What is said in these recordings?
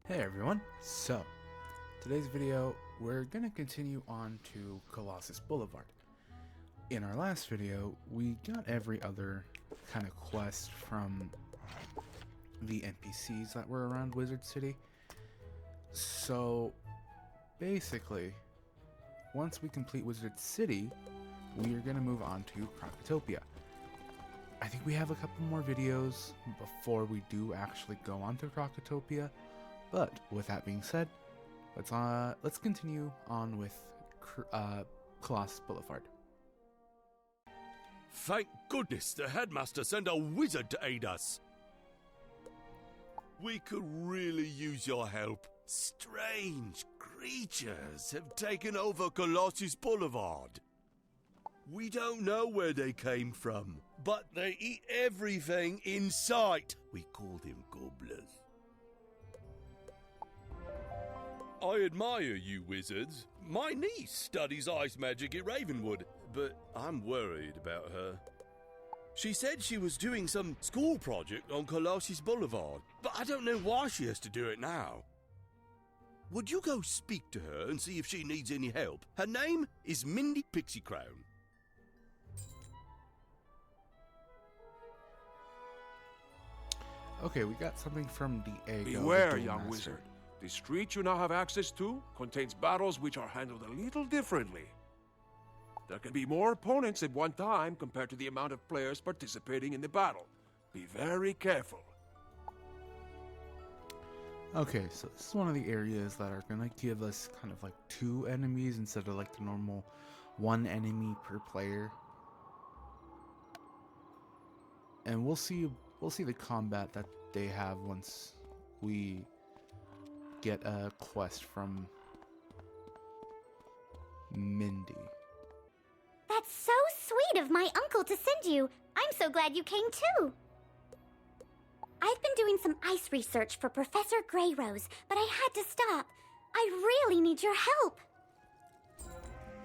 Hey everyone, so today's video we're gonna continue on to Colossus Boulevard. In our last video we got every other kind of quest from the NPCs that were around Wizard City. So basically, once we complete Wizard City, we are gonna move on to Krokotopia. I think we have a couple more videos before we do actually go on to Krokotopia. But with that being said, let's continue on with Colossus Boulevard. Thank goodness the headmaster sent a wizard to aid us. We could really use your help. Strange creatures have taken over Colossus Boulevard. We don't know where they came from, but they eat everything in sight. We call them gobblers. I admire you wizards. My niece studies ice magic at Ravenwood, but I'm worried about her. She said she was doing some school project on Colossus Boulevard, but I don't know why she has to do it now. Would you go speak to her and see if she needs any help? Her name is Mindy Pixiecrown. Okay, we got something from Diego. Beware, young wizard. The street you now have access to contains battles which are handled a little differently. There can be more opponents at one time compared to the amount of players participating in the battle. Be very careful. Okay, so this is one of the areas that are gonna give us kind of like 2 enemies instead of like the normal 1 enemy per player. And we'll see the combat that they have once we get a quest from Mindy. That's so sweet of my uncle to send you. I'm so glad you came too. I've been doing some ice research for Professor Greyrose, but I had to stop. I really need your help.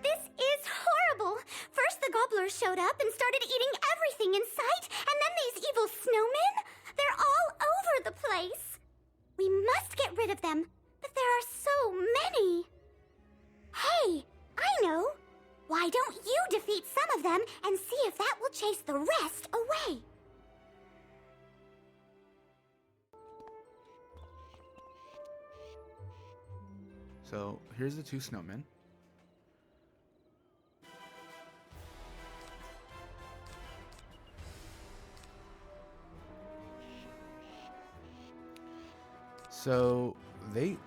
This is horrible. First the gobblers showed up and started eating everything in sight, and then these evil snowmen. They're all over the place. We must get rid of them, but there are so many. Hey, I know. Why don't you defeat some of them and see if that will chase the rest away? So here's the 2 snowmen. So they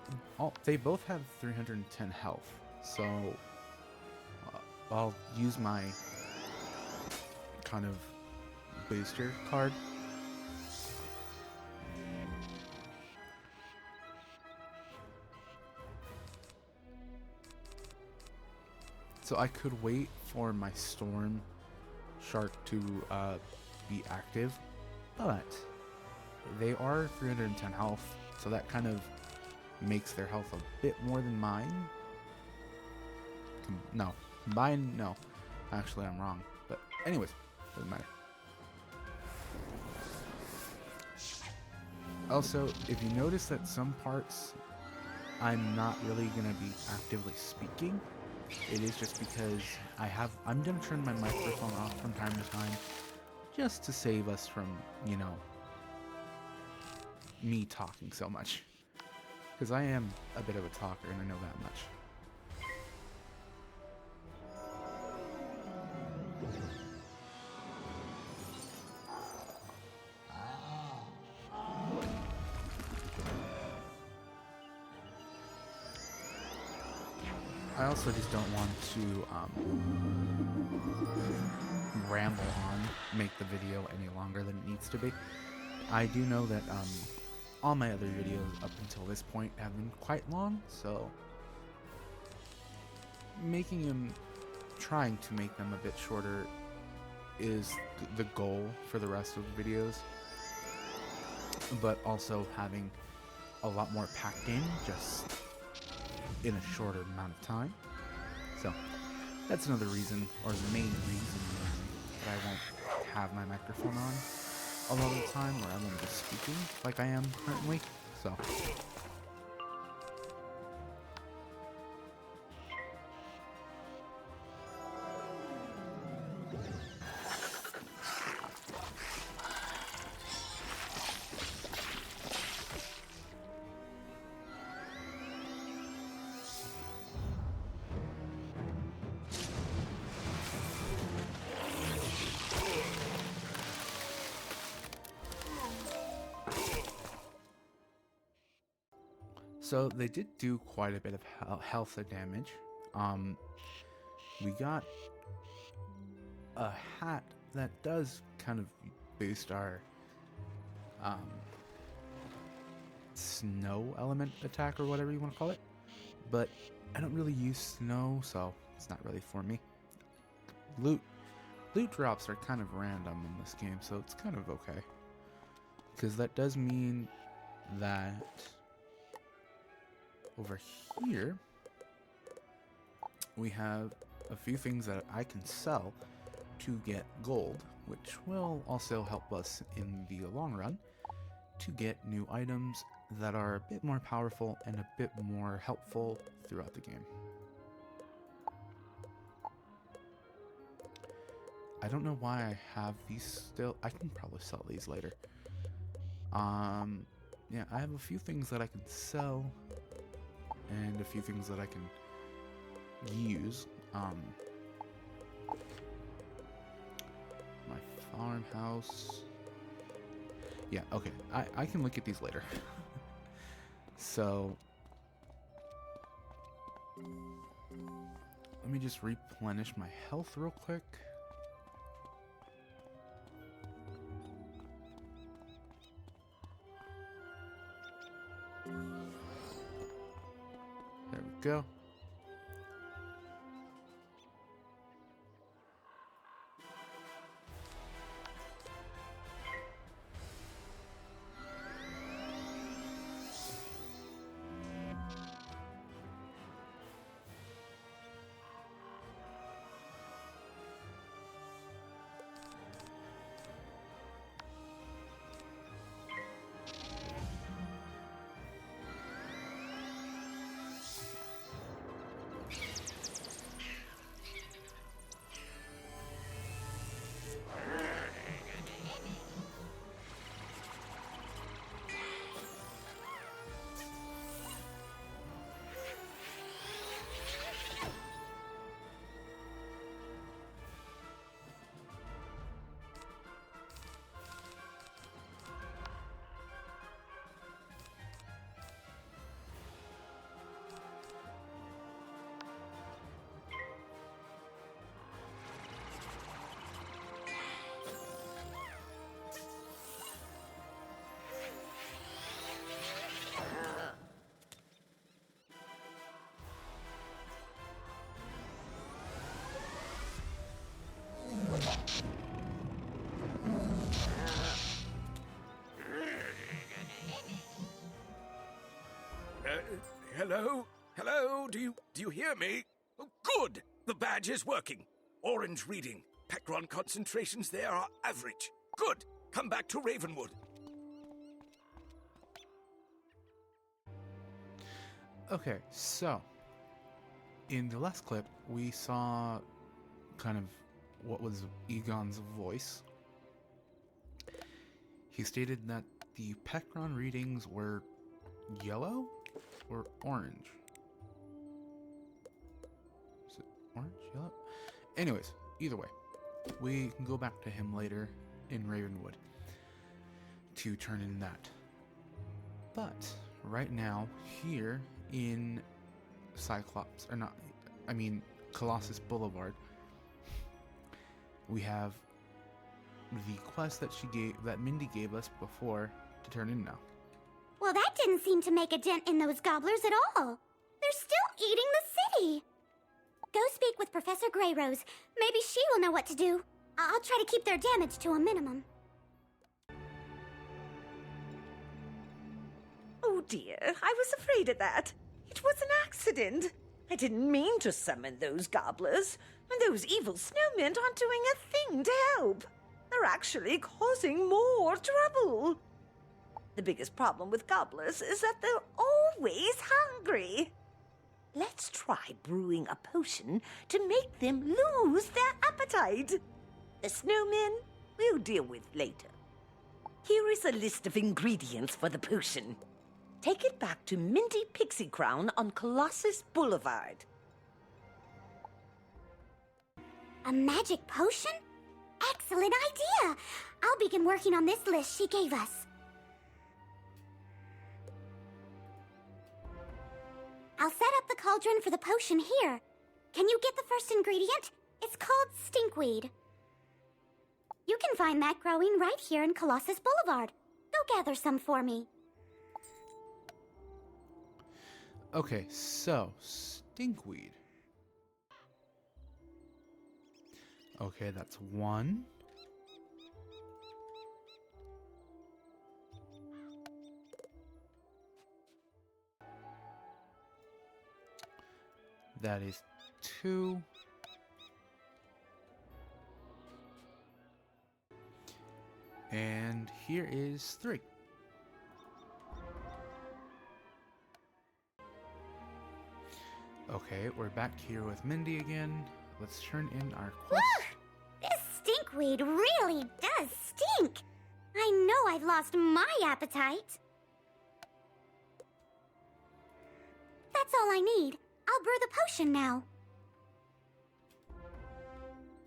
both have 310 health. So I'll use my kind of booster card. So I could wait for my Storm Shark to be active, but they are 310 health. So that kind of makes their health a bit more than mine. No. Actually, I'm wrong. But anyways, doesn't matter. Also, if you notice that some parts I'm not really going to be actively speaking, it is just because I'm going to turn my microphone off from time to time just to save us from, me talking so much, because I am a bit of a talker and I know that much. I also just don't want to ramble on, make the video any longer than it needs to be. I do know that all my other videos up until this point have been quite long, so trying to make them a bit shorter is the goal for the rest of the videos, but also having a lot more packed in just in a shorter amount of time. So that's another reason, or the main reason, that I won't have my microphone on a lot of the time, where I won't be speaking like I am currently. So So they did do quite a bit of health damage. We got a hat that does kind of boost our snow element attack, or whatever you want to call it. But I don't really use snow, so it's not really for me. Loot drops are kind of random in this game, so it's kind of okay. Because that does mean that over here we have a few things that I can sell to get gold, which will also help us in the long run to get new items that are a bit more powerful and a bit more helpful throughout the game. I don't know why I have these still. I can probably sell these later. Yeah, I have a few things that I can sell and a few things that I can use. My farmhouse. Yeah, okay. I can look at these later. So let me just replenish my health real quick. There we go. Hello? Hello? Do you hear me? Oh, good! The badge is working. Orange reading. Pecron concentrations there are average. Good! Come back to Ravenwood. Okay, so in the last clip, we saw kind of what was Egon's voice. He stated that the Pecron readings were yellow or orange. Is it orange, yellow? Anyways, either way, we can go back to him later in Ravenwood to turn in that. But right now, here in Cyclops, or not, I mean Colossus Boulevard, we have the quest that Mindy gave us before to turn in now. Well, that didn't seem to make a dent in those gobblers at all. They're still eating the city. Go speak with Professor Greyrose. Maybe she will know what to do. I'll try to keep their damage to a minimum. Oh dear, I was afraid of that. It was an accident. I didn't mean to summon those gobblers, and those evil snowmen aren't doing a thing to help. They're actually causing more trouble. The biggest problem with gobblers is that they're always hungry. Let's try brewing a potion to make them lose their appetite. The snowmen we'll deal with later. Here is a list of ingredients for the potion. Take it back to Minty Pixie Crown on Colossus Boulevard. A magic potion? Excellent idea! I'll begin working on this list she gave us. I'll set up the cauldron for the potion here. Can you get the first ingredient? It's called stinkweed. You can find that growing right here in Colossus Boulevard. Go gather some for me. Okay, so stinkweed. Okay, that's 1. That is 2. And here is 3. Okay, we're back here with Mindy again. Let's turn in our quest. This stinkweed really does stink. I know I've lost my appetite. That's all I need. I'll brew the potion now.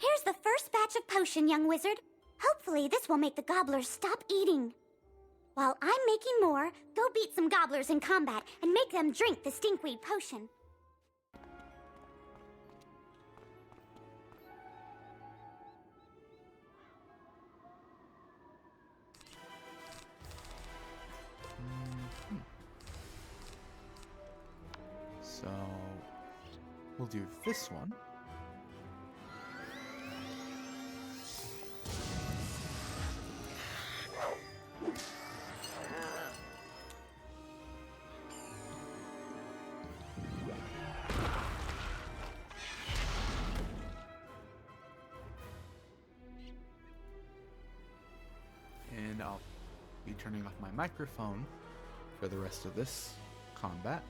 Here's the first batch of potion, young wizard. Hopefully this will make the gobblers stop eating. While I'm making more, go beat some gobblers in combat and make them drink the stinkweed potion. So we'll do this one. And I'll be turning off my microphone for the rest of this combat.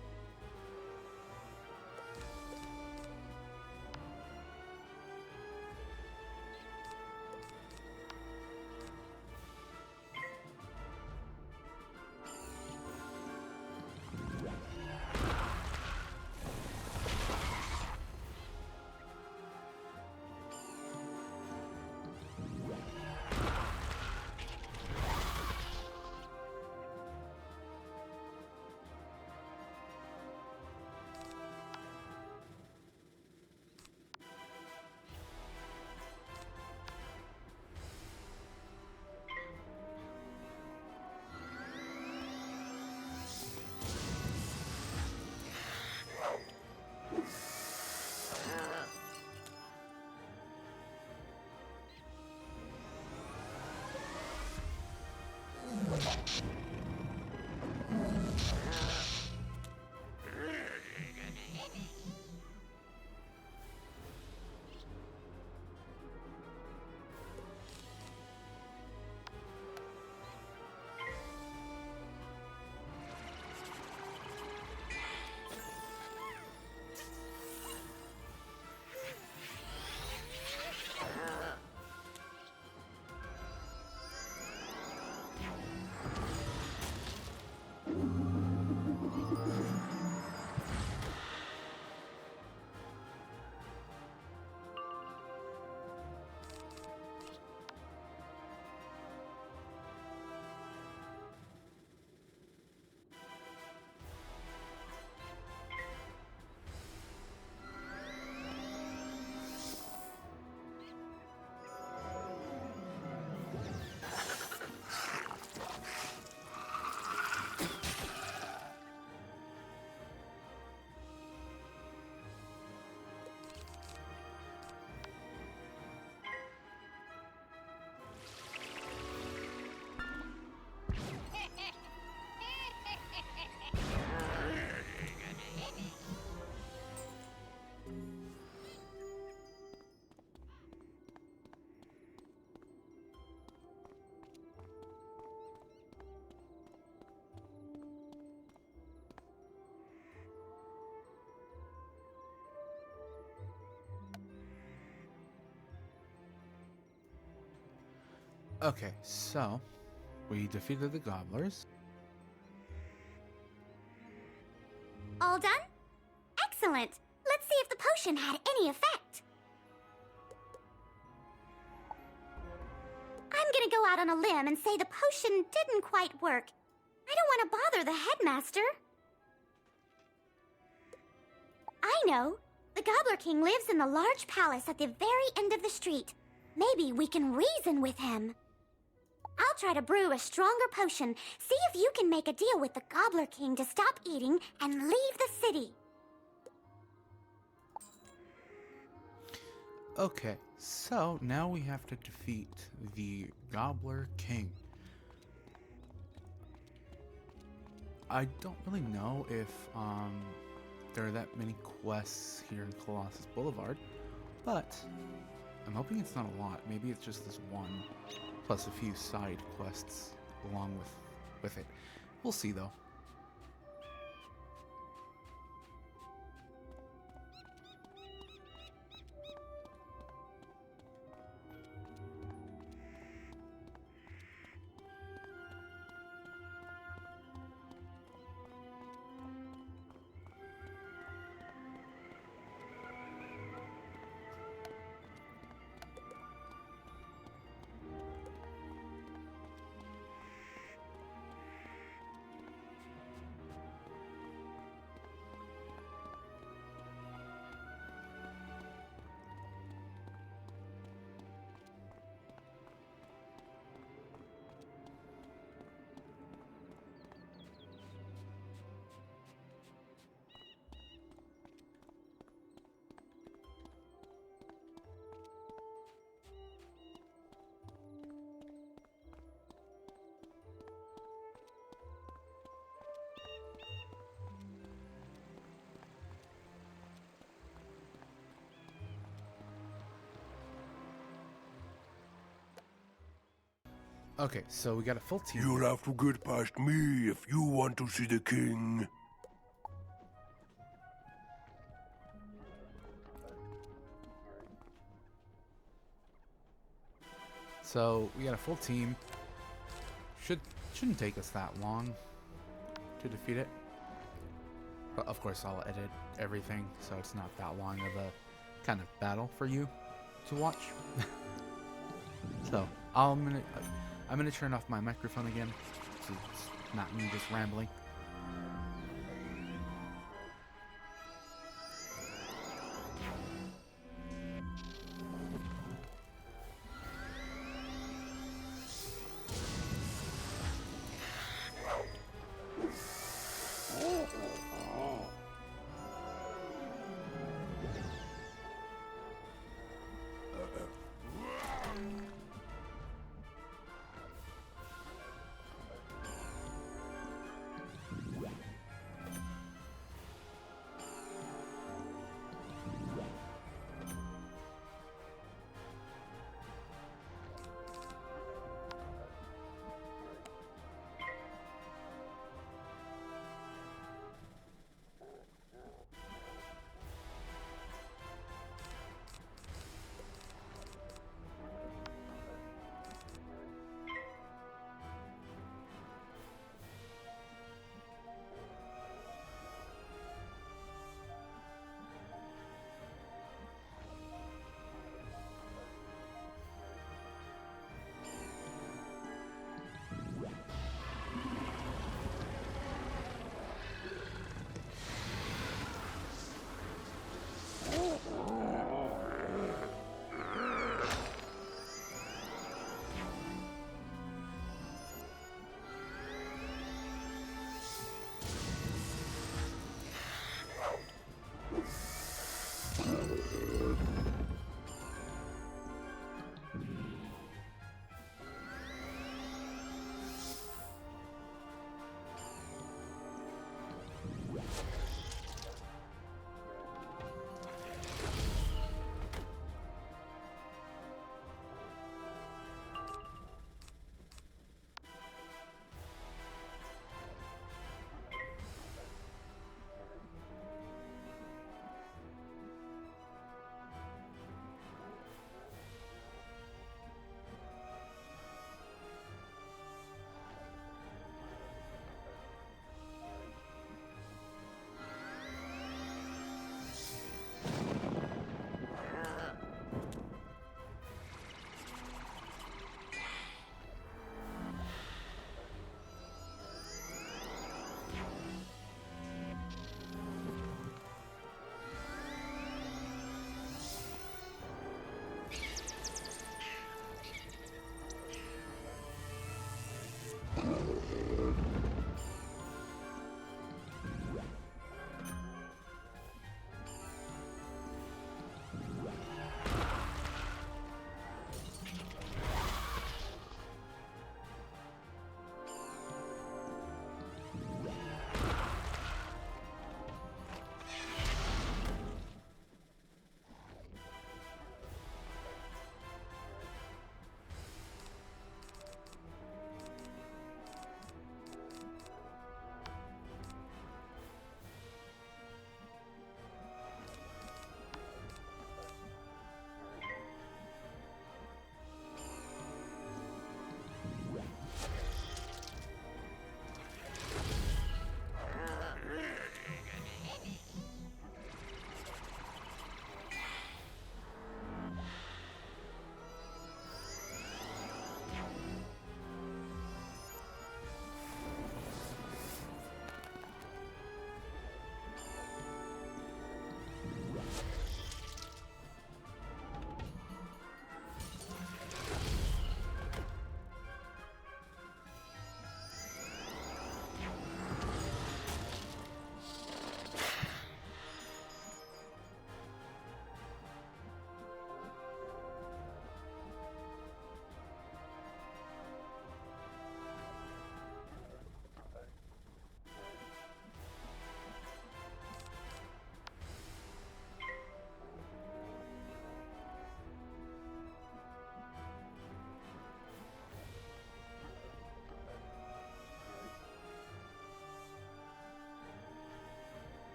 Okay, so we defeated the gobblers. All done? Excellent. Let's see if the potion had any effect. I'm gonna go out on a limb and say the potion didn't quite work. I don't want to bother the headmaster. I know. The Gobbler King lives in the large palace at the very end of the street. Maybe we can reason with him. I'll try to brew a stronger potion. See if you can make a deal with the Gobbler King to stop eating and leave the city. Okay, so now we have to defeat the Gobbler King. I don't really know if there are that many quests here in Colossus Boulevard, but I'm hoping it's not a lot. Maybe it's just this one, plus a few side quests along with it. We'll see though. Okay, so we got a full team. You'll have to get past me if you want to see the king. So we got a full team. Shouldn't take us that long to defeat it. But of course I'll edit everything so it's not that long of a kind of battle for you to watch. So I'm gonna turn off my microphone again, so it's not me just rambling.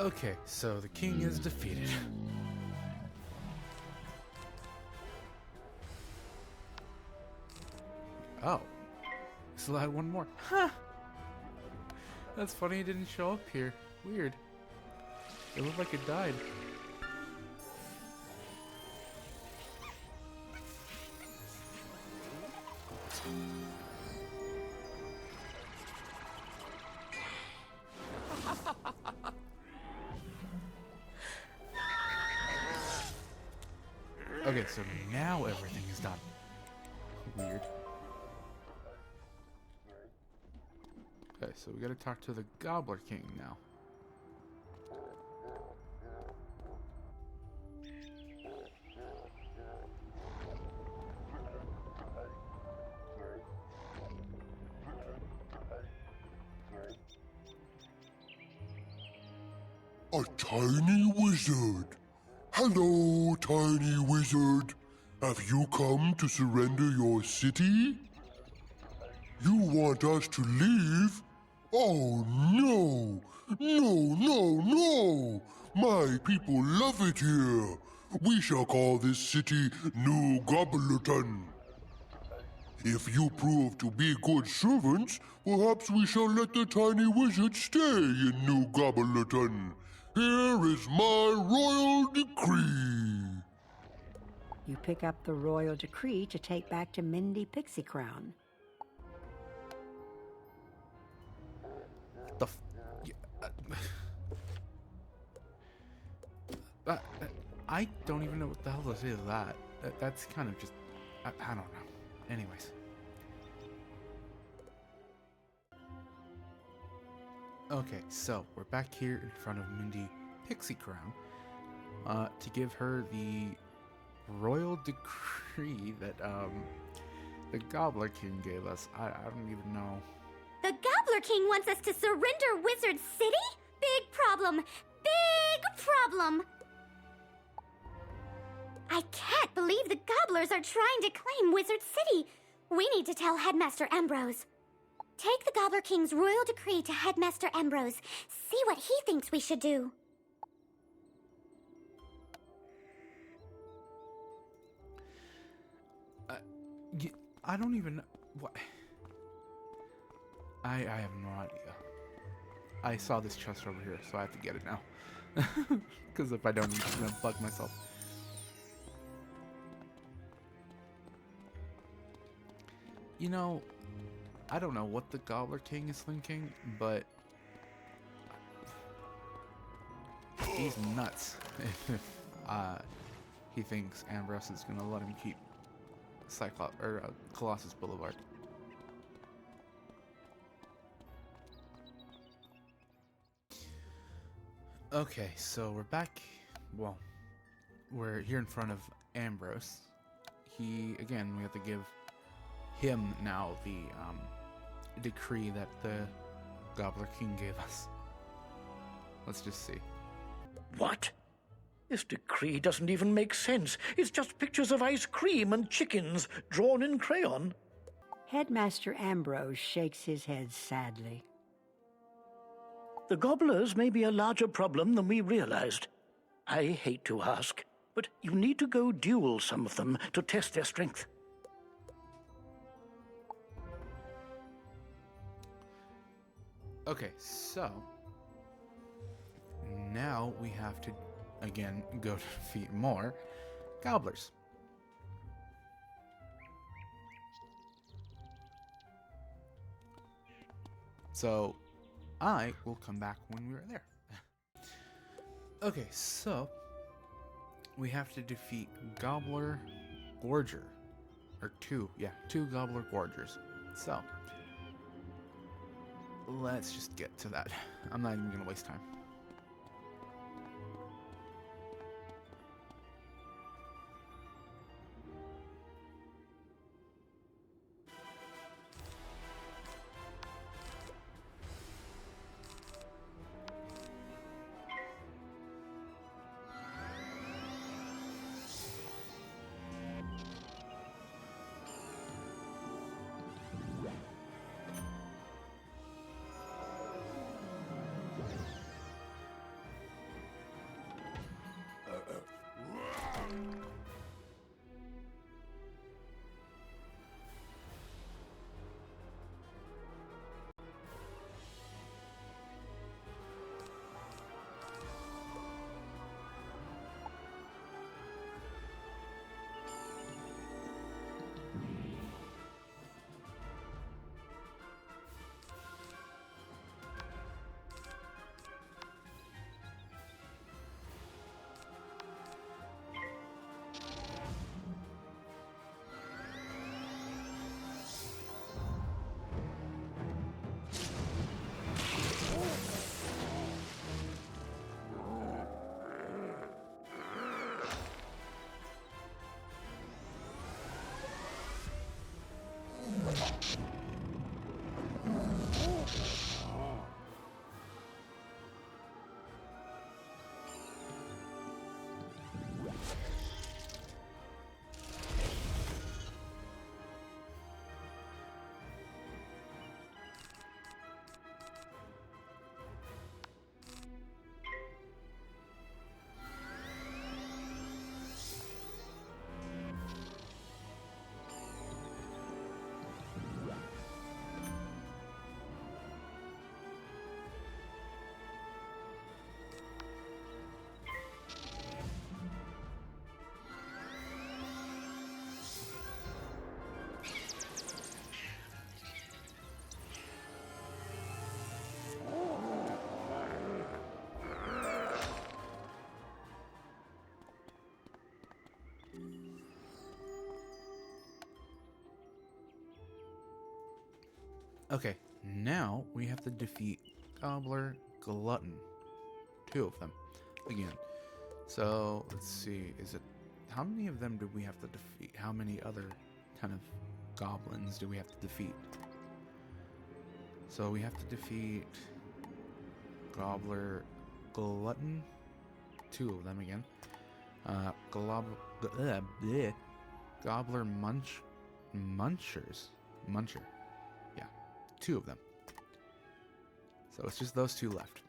Okay, so the king is defeated. Oh. Still had one more. Huh. That's funny it didn't show up here. Weird. It looked like it died. Okay, so now everything is done. Weird. Okay, so we gotta talk to the Gobbler King now. A tiny wizard. Hello, tiny wizard. Have you come to surrender your city? You want us to leave? Oh no! No, no, no! My people love it here. We shall call this city New Gobblerton. If you prove to be good servants, perhaps we shall let the tiny wizard stay in New Gobblerton. Here is my royal decree. You pick up the royal decree to take back to Mindy Pixie Crown. The I don't even know what the hell this is. That's kind of just I don't know. Anyways. Okay, so we're back here in front of Mindy Pixie Crown to give her the royal decree that the Gobbler King gave us. I don't even know. The Gobbler King wants us to surrender Wizard City? Big problem! Big problem! I can't believe the Gobblers are trying to claim Wizard City. We need to tell Headmaster Ambrose. Take the Gobbler King's royal decree to Headmaster Ambrose. See what he thinks we should do. I don't even know. What? I have no idea. I saw this chest over here, so I have to get it now. Because if I don't, I'm just gonna bug myself. You know, I don't know what the Gobbler King is thinking, but he's nuts if he thinks Ambrose is gonna let him keep Colossus Boulevard. Okay, so we're back. Well, we're here in front of Ambrose. We have to give him now the decree that the Gobbler King gave us. Let's just see. What? This decree doesn't even make sense. It's just pictures of ice cream and chickens drawn in crayon. Headmaster Ambrose shakes his head sadly. The gobblers may be a larger problem than we realized. I hate to ask, but you need to go duel some of them to test their strength. Okay, so now we have to again go to defeat more gobblers. So I will come back when we are there. Okay, so we have to defeat Gobbler Gorger. Or two Gobbler Gorgers. So let's just get to that. I'm not even gonna waste time. Okay, now we have to defeat Gobbler, Glutton. 2 of them. Again. So, let's see. Is it... How many of them do we have to defeat? How many other kind of goblins do we have to defeat? So, we have to defeat Gobbler, Glutton. 2 of them again. Gobbler Munchers. Muncher. 2 of them. So it's just those 2 left.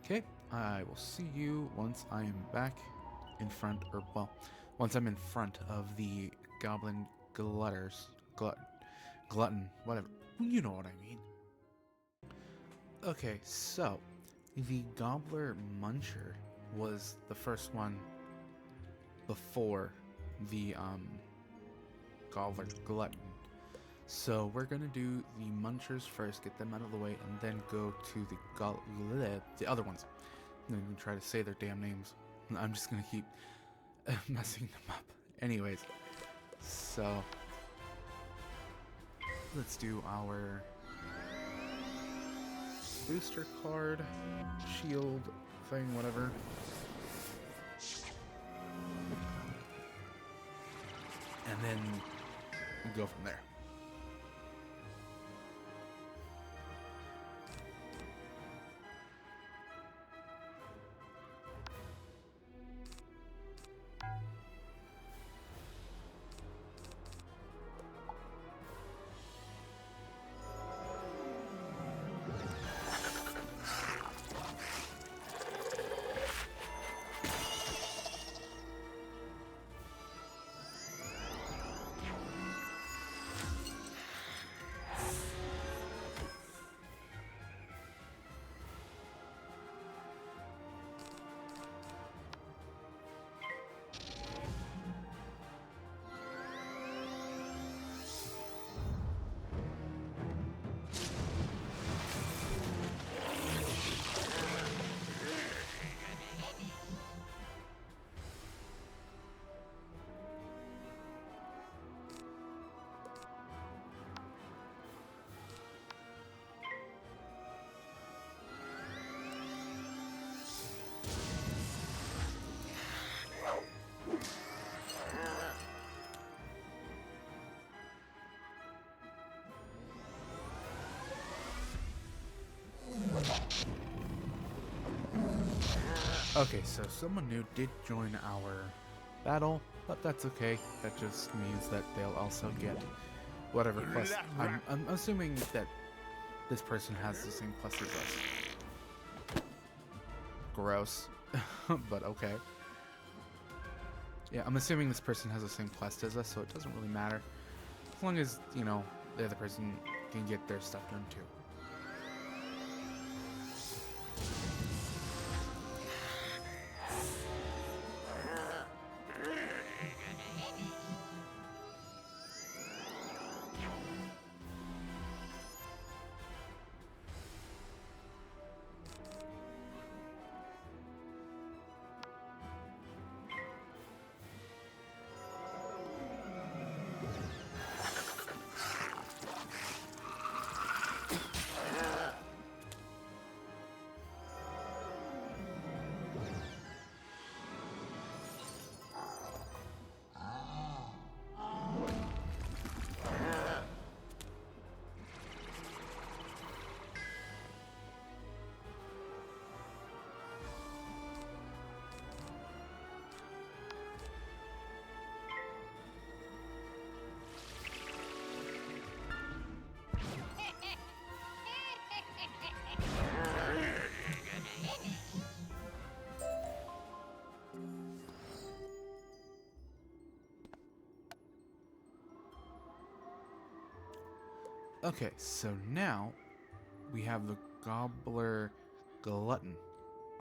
Okay, I will see you once I am back in front, or well, once I'm in front of the Goblin Glutters. Glutton, whatever. You know what I mean. Okay, so the Gobbler Muncher was the first one before the Gobbler Glutton. So we're gonna do the Munchers first, get them out of the way, and then go to the other ones. I'm gonna try to say their damn names. I'm just gonna keep messing them up. Anyways, so let's do our booster card, shield thing, whatever. And then go from there. Okay, so someone new did join our battle, but that's okay. That just means that they'll also get whatever quest. I'm assuming that this person has the same quest as us. Gross, but okay. Yeah, I'm assuming this person has the same quest as us, so it doesn't really matter. As long as, you know, the other person can get their stuff done too. Okay, so now we have the Gobbler Glutton.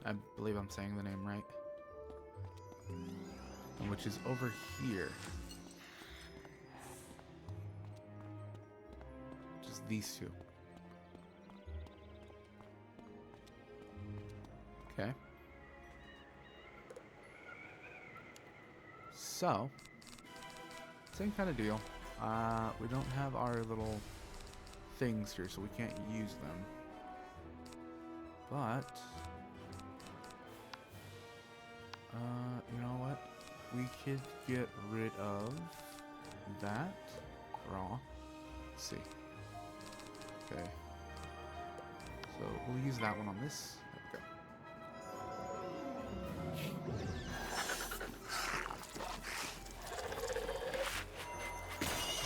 I believe I'm saying the name right. Which is over here. Just these two. Okay. So, same kind of deal. We don't have our little things here, so we can't use them. But, you know what? We could get rid of that raw. Let's see. Okay. So we'll use that one on this. There we go.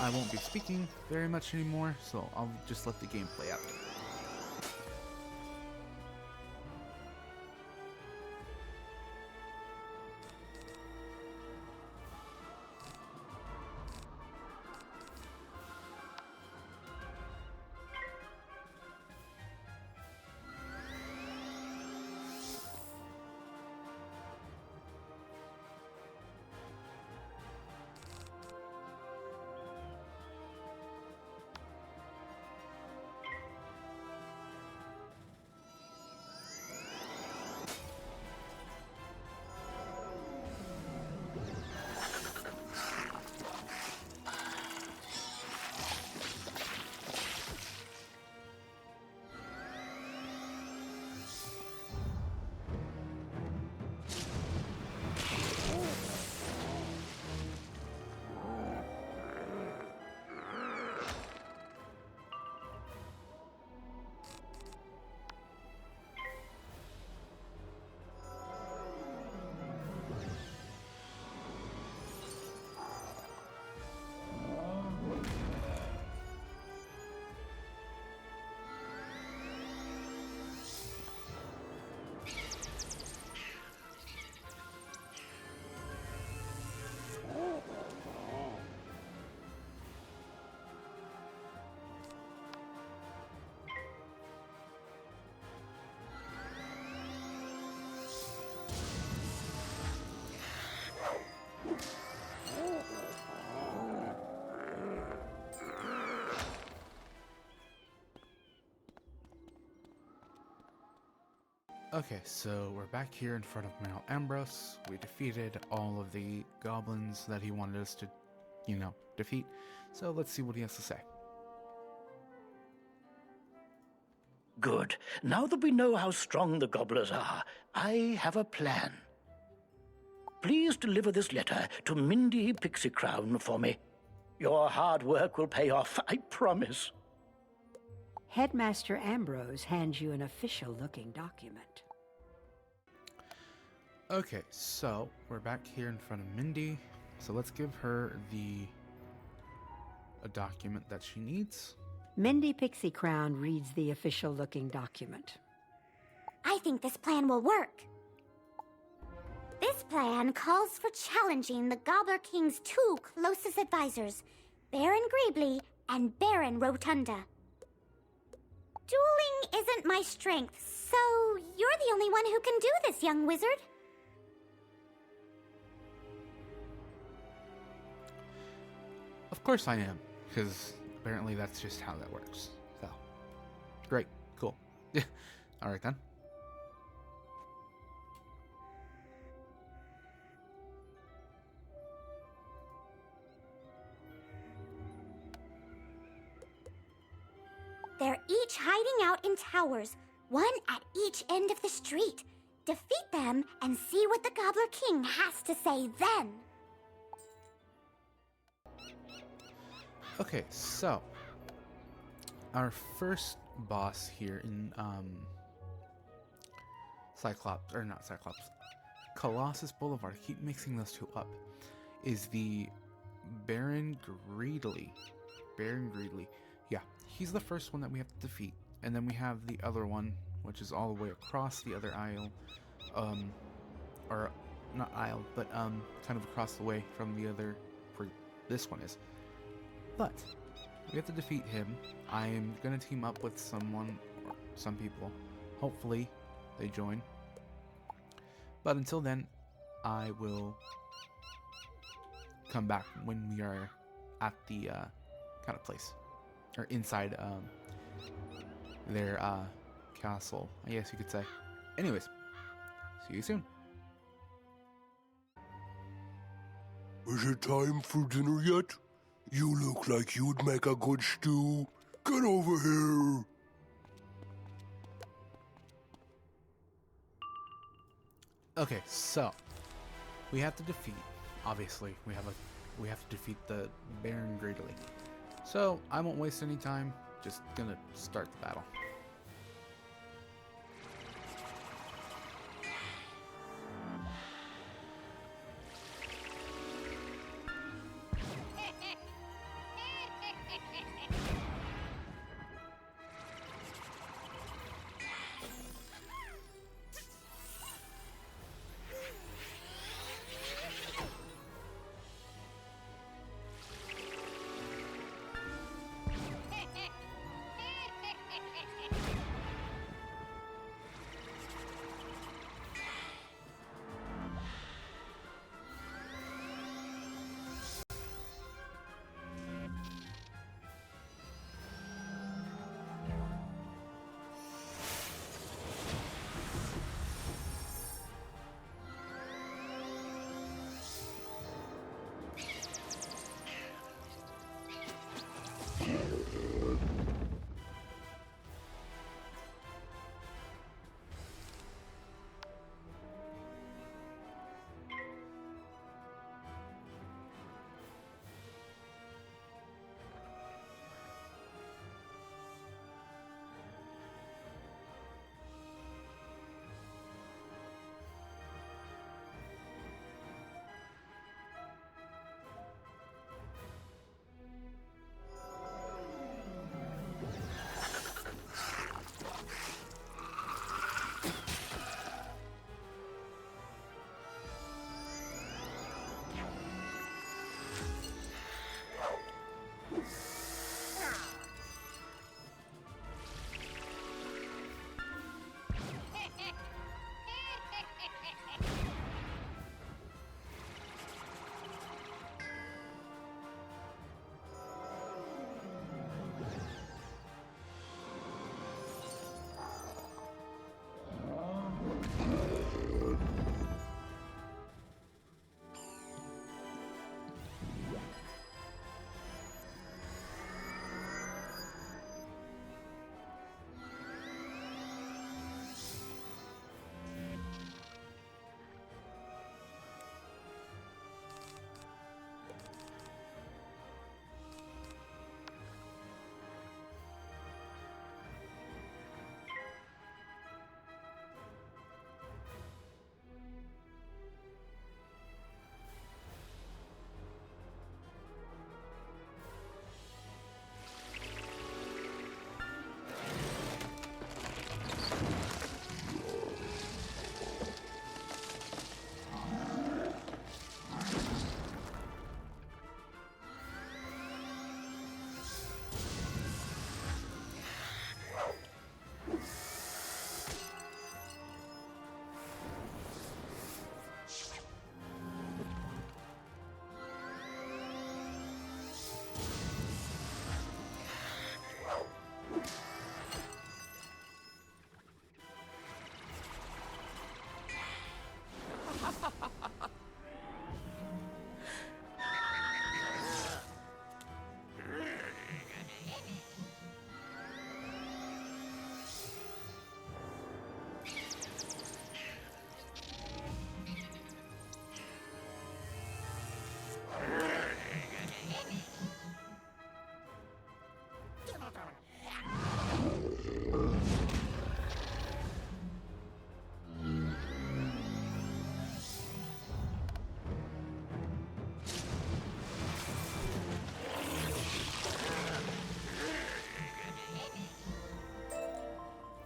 I won't be speaking very much anymore, so I'll just let the game play out. Okay, so we're back here in front of Mount Ambros. We defeated all of the goblins that he wanted us to, defeat. So let's see what he has to say. Good. Now that we know how strong the gobblers are, I have a plan. Please deliver this letter to Mindy Pixie Crown for me. Your hard work will pay off, I promise. Headmaster Ambrose hands you an official-looking document. Okay, so we're back here in front of Mindy. So let's give her a document that she needs. Mindy Pixie Crown reads the official-looking document. I think this plan will work. This plan calls for challenging the Gobbler King's two closest advisors, Baron Greebly and Baron Rotunda. Dueling isn't my strength, so you're the only one who can do this, young wizard. Of course I am, because apparently that's just how that works. So, great, cool. All right then. They're each hiding out in towers, one at each end of the street. Defeat them and see what the Gobbler King has to say then. Okay, so our first boss here in Colossus Boulevard, I keep mixing those two up, is the Baron Greedly. Baron Greedly. Yeah, he's the first one that we have to defeat. And then we have the other one, which is all the way across the other aisle. Or not aisle, but kind of across the way from the other, where this one is. But we have to defeat him. I am gonna team up with someone, or some people. Hopefully, they join. But until then, I will come back when we are at the kind of place, or inside their castle, I guess you could say. Anyways, see you soon. Is it time for dinner yet? You look like you'd make a good stew. Get over here. Okay, so we have to defeat. Obviously, we have to defeat the Baron Greedily. So I won't waste any time. Just gonna start the battle.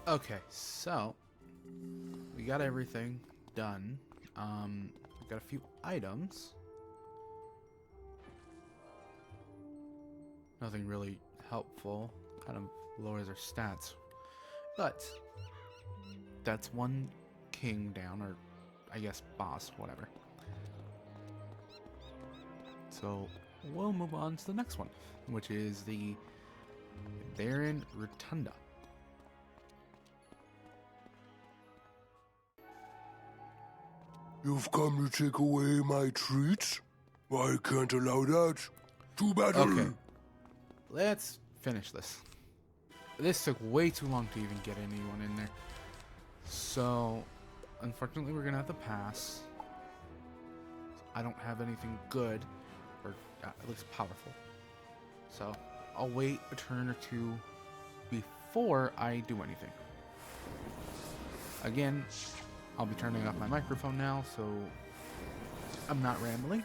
Okay, so we got everything done. We got a few items. Nothing really helpful. Kind of lowers our stats. But that's one king down, or I guess boss, whatever. So we'll move on to the next one, which is the Baron Rotunda. You've come to take away my treats? I can't allow that. To battle! Okay, let's finish this. This took way too long to even get anyone in there. So, unfortunately, we're gonna have to pass. I don't have anything good, or at least powerful. So, I'll wait a turn or two before I do anything. Again, I'll be turning off my microphone now, so I'm not rambling.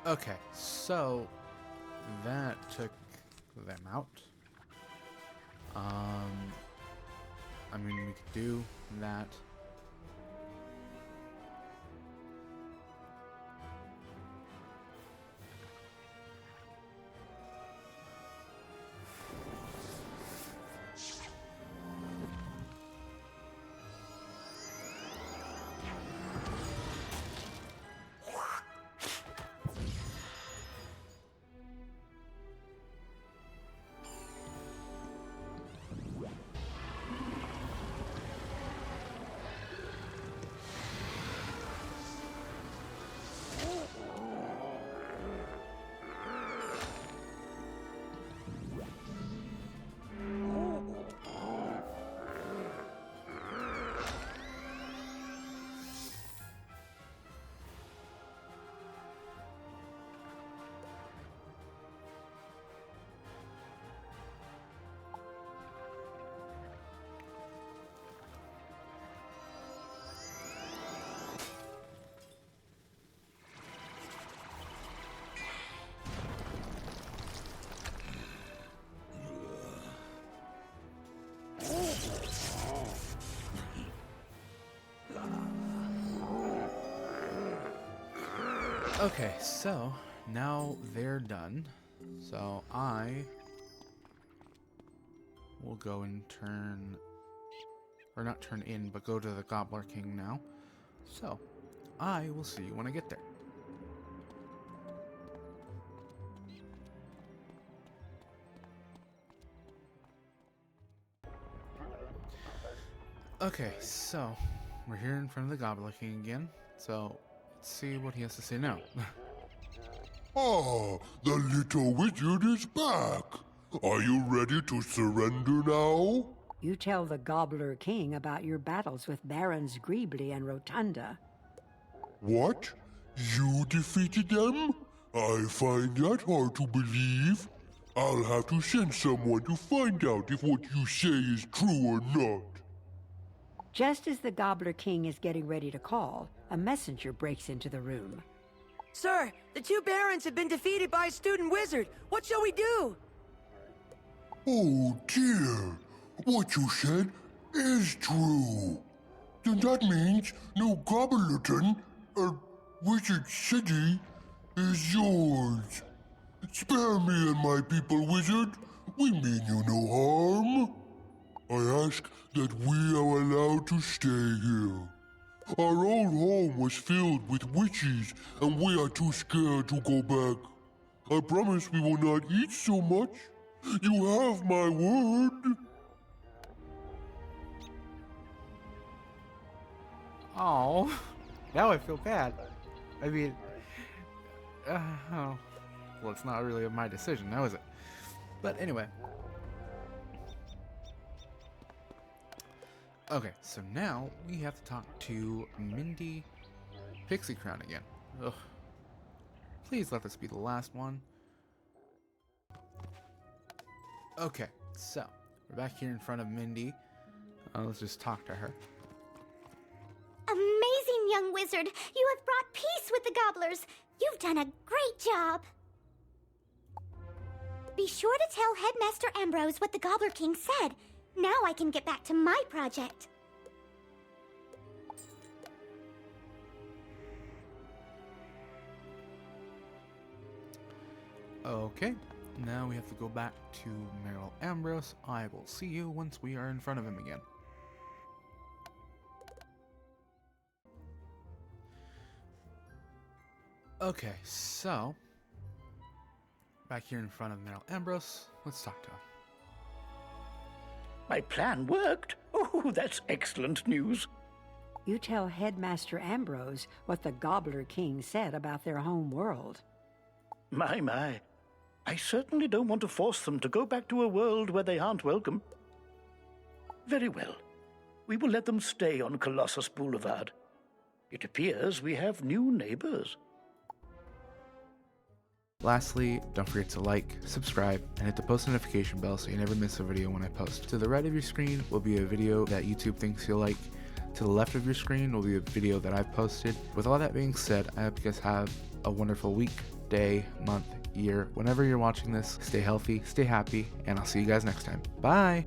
Okay, so that took them out. I mean, we could do that. Okay, so now they're done. So I will go and turn, or not turn in, but go to the Gobbler King now. So I will see you when I get there. Okay, so we're here in front of the Gobbler King again. So let's see what he has to say now. Ah, the little wizard is back. Are you ready to surrender now? You tell the Gobbler King about your battles with Barons Greebly and Rotunda. What? You defeated them? I find that hard to believe. I'll have to send someone to find out if what you say is true or not. Just as the Gobbler King is getting ready to call, a messenger breaks into the room. Sir, the two barons have been defeated by a student wizard. What shall we do? Oh dear, what you said is true. Then that means New Gobblerton, Wizard City, is yours. Spare me and my people, wizard. We mean you no harm. I ask that we are allowed to stay here. Our old home was filled with witches, and we are too scared to go back. I promise we will not eat so much. You have my word. Oh, now I feel bad. I mean, oh, well, it's not really my decision, now is it? But anyway. Okay, so now we have to talk to Mindy Pixie Crown again. Ugh. Please let this be the last one. Okay, so we're back here in front of Mindy. Let's just talk to her. Amazing, young wizard! You have brought peace with the gobblers! You've done a great job! Be sure to tell Headmaster Ambrose what the Gobbler King said. Now I can get back to my project. Okay, now we have to go back to Merrill Ambrose. I will see you once we are in front of him again. Okay, so back here in front of Merrill Ambrose, let's talk to him. My plan worked. Oh, that's excellent news. You tell Headmaster Ambrose what the Gobbler King said about their home world. My. I certainly don't want to force them to go back to a world where they aren't welcome. Very well. We will let them stay on Colossus Boulevard. It appears we have new neighbors. Lastly, don't forget to like, subscribe, and hit the post notification bell so you never miss a video when I post. To the right of your screen will be a video that YouTube thinks you'll like. To the left of your screen will be a video that I've posted. With all that being said, I hope you guys have a wonderful week, day, month, year. Whenever you're watching this, stay healthy, stay happy, and I'll see you guys next time. Bye!